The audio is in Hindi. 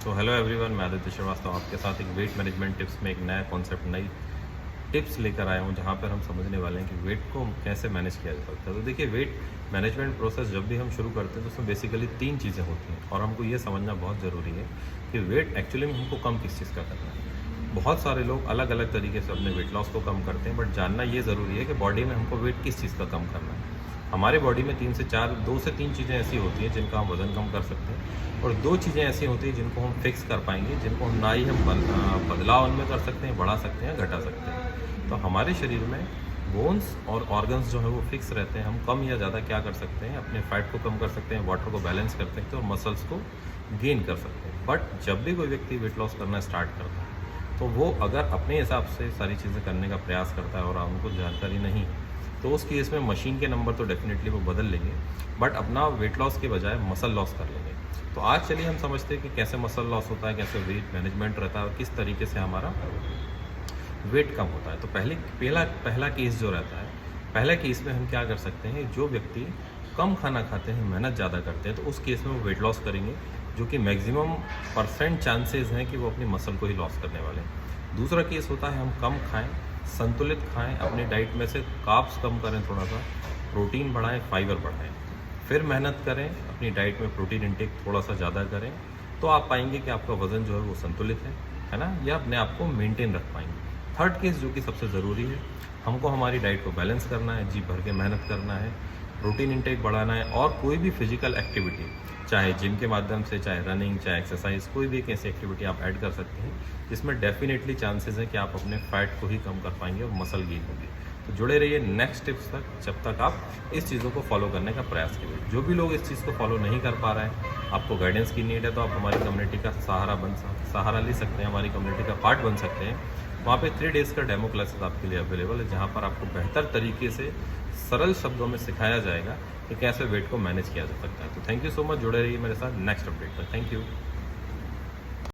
तो हेलो एवरीवन, मैं आदित्य श्रीवास्तव आपके साथ एक वेट मैनेजमेंट टिप्स में एक नया कॉन्सेप्ट, नई टिप्स लेकर आया हूँ, जहाँ पर हम समझने वाले हैं कि वेट को कैसे मैनेज किया जा सकता है। तो देखिए, वेट मैनेजमेंट प्रोसेस जब भी हम शुरू करते हैं तो उसमें बेसिकली 3 चीज़ें होती हैं और हमको ये समझना बहुत ज़रूरी है कि वेट एक्चुअली में हमको कम किस चीज़ का करना है। बहुत सारे लोग अलग अलग तरीके से अपने वेट लॉस को कम करते हैं, बट जानना ये ज़रूरी है कि बॉडी में हमको वेट किस चीज़ का कम करना है। हमारे बॉडी में 2 से 3 चीज़ें ऐसी होती हैं जिनका हम वज़न कम कर सकते हैं, और 2 चीज़ें ऐसी होती हैं जिनको हम फिक्स कर पाएंगे, जिनको हम ना ही हम बदलाव उनमें कर सकते हैं, बढ़ा सकते हैं, घटा सकते हैं। तो हमारे शरीर में बोन्स और ऑर्गन्स जो है वो फिक्स रहते हैं। हम कम या ज़्यादा क्या कर सकते हैं, अपने फैट को कम कर सकते हैं, वाटर को बैलेंस कर सकते हैं और मसल्स को गेन कर सकते हैं। बट जब भी कोई व्यक्ति वेट लॉस करना स्टार्ट करता है तो वो अगर अपने हिसाब से सारी चीज़ें करने का प्रयास करता है और उनको जानकारी नहीं, तो उस केस में मशीन के नंबर तो डेफिनेटली वो बदल लेंगे, बट अपना वेट लॉस के बजाय मसल लॉस कर लेंगे। तो आज चलिए हम समझते हैं कि कैसे मसल लॉस होता है, कैसे वेट मैनेजमेंट रहता है और किस तरीके से हमारा वेट कम होता है। तो पहला केस जो रहता है, पहले केस में हम क्या कर सकते हैं, जो व्यक्ति कम खाना खाते हैं, मेहनत ज़्यादा करते हैं, तो उस केस में वो वेट लॉस करेंगे, जो कि मैक्सिमम परसेंट चांसेस हैं कि वो अपनी मसल को ही लॉस करने वाले हैं। दूसरा केस होता है हम कम खाएं, संतुलित खाएं, अपनी डाइट में से कार्ब्स कम करें, थोड़ा सा प्रोटीन बढ़ाएं, फाइबर बढ़ाएं, फिर मेहनत करें, अपनी डाइट में प्रोटीन इंटेक थोड़ा सा ज़्यादा करें, तो आप पाएंगे कि आपका वज़न जो है वो संतुलित है ना, या अपने आप को मेंटेन रख पाएंगे। थर्ड केस जो कि सबसे ज़रूरी है, हमको हमारी डाइट को बैलेंस करना है, जी भर के मेहनत करना है, प्रोटीन इंटेक बढ़ाना है, और कोई भी फिजिकल एक्टिविटी, चाहे जिम के माध्यम से, चाहे रनिंग, चाहे एक्सरसाइज, कोई भी एक ऐसी एक्टिविटी आप ऐड कर सकते हैं जिसमें डेफिनेटली चांसेस है कि आप अपने फैट को ही कम कर पाएंगे और मसल गेन होगी। तो जुड़े रहिए नेक्स्ट टिप्स तक, जब तक आप इस चीज़ों को फॉलो करने का प्रयास कीजिए। जो भी लोग इस चीज़ को फॉलो नहीं कर पा रहे हैं, आपको गाइडेंस की नीड है, तो आप हमारी कम्युनिटी का सहारा ले सकते हैं, हमारी कम्युनिटी का पार्ट बन सकते हैं। वहाँ पे 3 डेज़ का डेमो क्लासेस आपके लिए अवेलेबल है, जहाँ पर आपको बेहतर तरीके से सरल शब्दों में सिखाया जाएगा कि कैसे वेट को मैनेज किया जा सकता है। तो थैंक यू सो मच, जुड़े रहिए मेरे साथ नेक्स्ट अपडेट पर। Thank you.